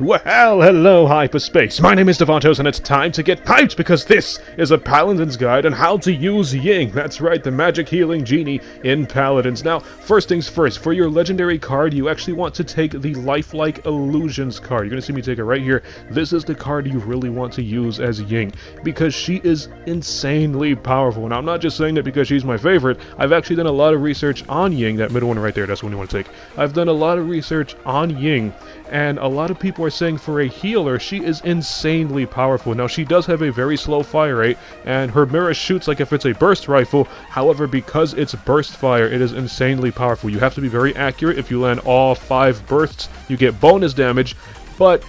Well, hello hyperspace, my name is Davontos and it's time to get hyped because this is a Paladin's guide on how to use Ying. That's right, the magic healing genie in Paladins. Now, first things first, for your legendary card, you actually want to take the lifelike illusions card. You're going to see me take it right here. This is the card you really want to use as Ying because she is insanely powerful. Now, I'm not just saying that because she's my favorite. I've actually done a lot of research on Ying. That middle one right there, that's the one you want to take. I've done a lot of research on Ying, and a lot of people are saying for a healer, she is insanely powerful. Now, she does have a very slow fire rate, and her mirror shoots like if it's a burst rifle. However, because it's burst fire, it is insanely powerful. You have to be very accurate. If you land all 5 bursts, you get bonus damage, but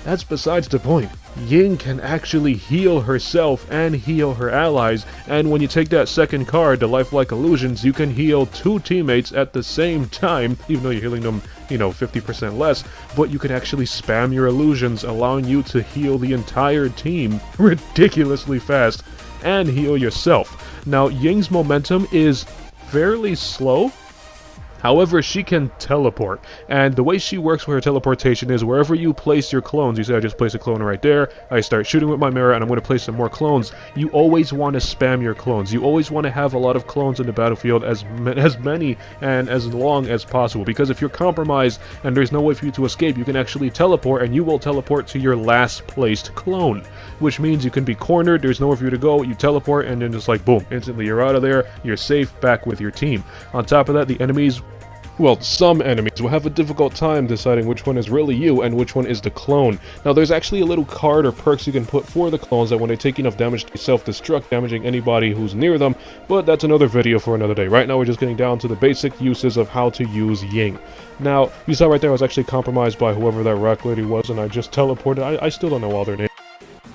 that's besides the point. Ying can actually heal herself and heal her allies, and when you take that second card, the lifelike illusions, you can heal 2 teammates at the same time, even though you're healing them, 50% less, but you can actually spam your illusions, allowing you to heal the entire team ridiculously fast and heal yourself. Now, Ying's momentum is fairly slow. However, she can teleport, and the way she works with her teleportation is wherever you place your clones, you say I just place a clone right there, I start shooting with my mirror and I'm going to place some more clones, you always want to spam your clones. You always want to have a lot of clones in the battlefield, as many and as long as possible, because if you're compromised and there's no way for you to escape, you can actually teleport, and you will teleport to your last placed clone, which means you can be cornered, there's nowhere for you to go, you teleport, and then just like boom, instantly you're out of there, you're safe, back with your team. On top of that, the enemies, well, some enemies will have a difficult time deciding which one is really you and which one is the clone. Now, there's actually a little card or perks you can put for the clones that when they take enough damage, they self-destruct, damaging anybody who's near them, but that's another video for another day. Right now, we're just getting down to the basic uses of how to use Ying. Now, you saw right there I was actually compromised by whoever that rock lady was, and I just teleported. I still don't know all their names.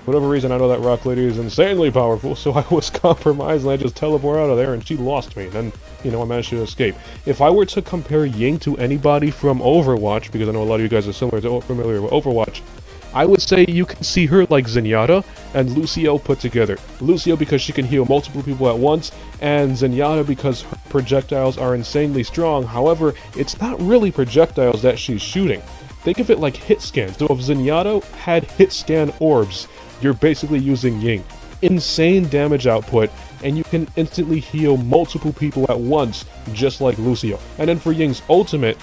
For whatever reason, I know that rock lady is insanely powerful, so I was compromised and I just teleport out of there and she lost me. And then, I managed to escape. If I were to compare Ying to anybody from Overwatch, because I know a lot of you guys are familiar with Overwatch, I would say you can see her like Zenyatta and Lucio put together. Lucio because she can heal multiple people at once, and Zenyatta because her projectiles are insanely strong. However, it's not really projectiles that she's shooting. Think of it like hit scans. So if Zenyatta had hit scan orbs, you're basically using Ying. Insane damage output, and you can instantly heal multiple people at once, just like Lucio. And then for Ying's ultimate,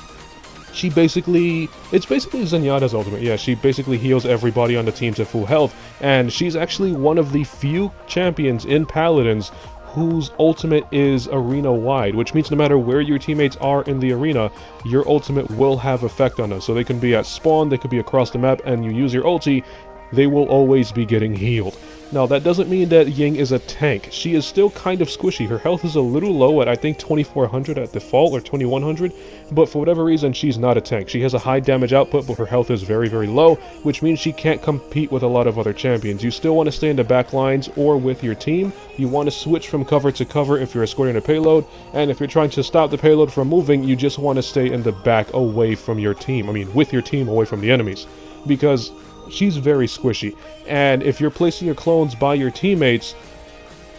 it's basically Zenyatta's ultimate. Yeah, she basically heals everybody on the team to full health, and she's actually one of the few champions in Paladins whose ultimate is arena-wide, which means no matter where your teammates are in the arena, your ultimate will have effect on them. So they can be at spawn, they could be across the map, and you use your ulti, they will always be getting healed. Now, that doesn't mean that Ying is a tank. She is still kind of squishy. Her health is a little low at, I think, 2400 at default, or 2100, but for whatever reason, she's not a tank. She has a high damage output, but her health is very, very low, which means she can't compete with a lot of other champions. You still want to stay in the back lines or with your team. You want to switch from cover to cover if you're escorting a payload, and if you're trying to stop the payload from moving, you just want to stay in the back away from your team. I mean, with your team away from the enemies, because she's very squishy, and if you're placing your clones by your teammates,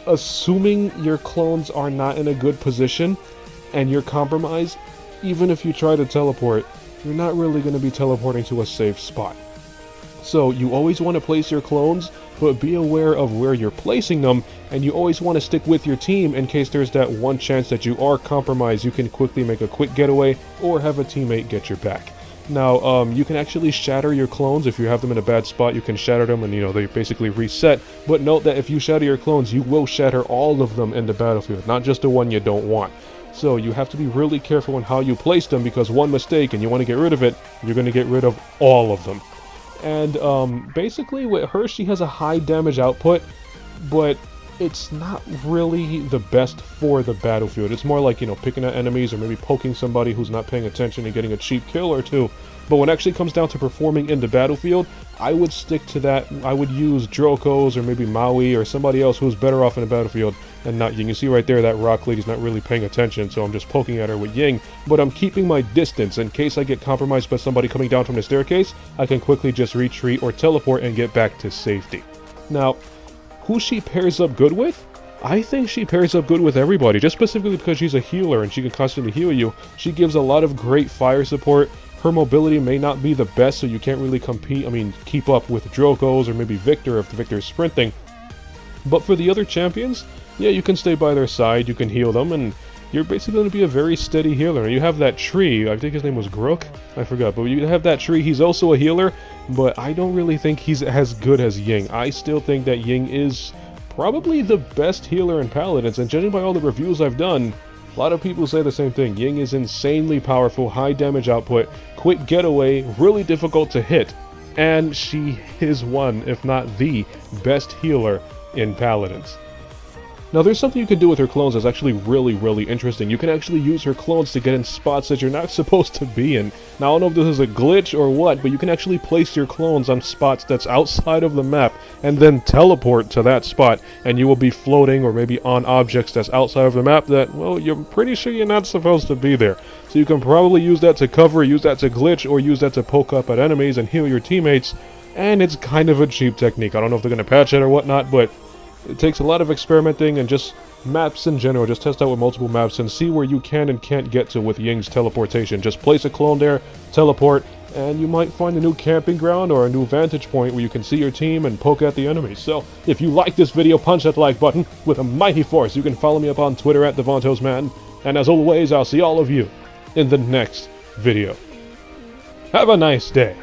assuming your clones are not in a good position and you're compromised, even if you try to teleport, you're not really going to be teleporting to a safe spot. So you always want to place your clones, but be aware of where you're placing them, and you always want to stick with your team in case there's that one chance that you are compromised. You can quickly make a quick getaway or have a teammate get your back. Now, you can actually shatter your clones. If you have them in a bad spot, you can shatter them and, they basically reset. But note that if you shatter your clones, you will shatter all of them in the battlefield, not just the one you don't want. So you have to be really careful on how you place them, because one mistake and you want to get rid of it, you're going to get rid of all of them. And basically with her, she has a high damage output, but it's not really the best for the battlefield. It's more like, picking at enemies or maybe poking somebody who's not paying attention and getting a cheap kill or two. But when it actually comes down to performing in the battlefield, I would stick to that. I would use Drokos or maybe Maui or somebody else who's better off in the battlefield and not Ying. You see right there that rock lady's not really paying attention, so I'm just poking at her with Ying. But I'm keeping my distance in case I get compromised by somebody coming down from the staircase. I can quickly just retreat or teleport and get back to safety. Now, who she pairs up good with? I think she pairs up good with everybody, just specifically because she's a healer and she can constantly heal you. She gives a lot of great fire support. her mobility may not be the best, so you can't really keep up with Drokos or maybe Victor if Victor's sprinting. But for the other champions, yeah, you can stay by their side, you can heal them, and you're basically going to be a very steady healer. You have that tree, I think his name was Grook? I forgot, but you have that tree, he's also a healer, but I don't really think he's as good as Ying. I still think that Ying is probably the best healer in Paladins, and judging by all the reviews I've done, a lot of people say the same thing. Ying is insanely powerful, high damage output, quick getaway, really difficult to hit, and she is one, if not the, best healer in Paladins. Now, there's something you can do with her clones that's actually really interesting. You can actually use her clones to get in spots that you're not supposed to be in. Now, I don't know if this is a glitch or what, but you can actually place your clones on spots that's outside of the map and then teleport to that spot, and you will be floating or maybe on objects that's outside of the map that, well, you're pretty sure you're not supposed to be there. So you can probably use that to cover, use that to glitch, or use that to poke up at enemies and heal your teammates, and it's kind of a cheap technique. I don't know if they're going to patch it or whatnot, but it takes a lot of experimenting and just maps in general. Just test out with multiple maps and see where you can and can't get to with Ying's teleportation. Just place a clone there, teleport, and you might find a new camping ground or a new vantage point where you can see your team and poke at the enemies. So, if you like this video, punch that like button with a mighty force. You can follow me up on Twitter at DavontosMan. And as always, I'll see all of you in the next video. Have a nice day.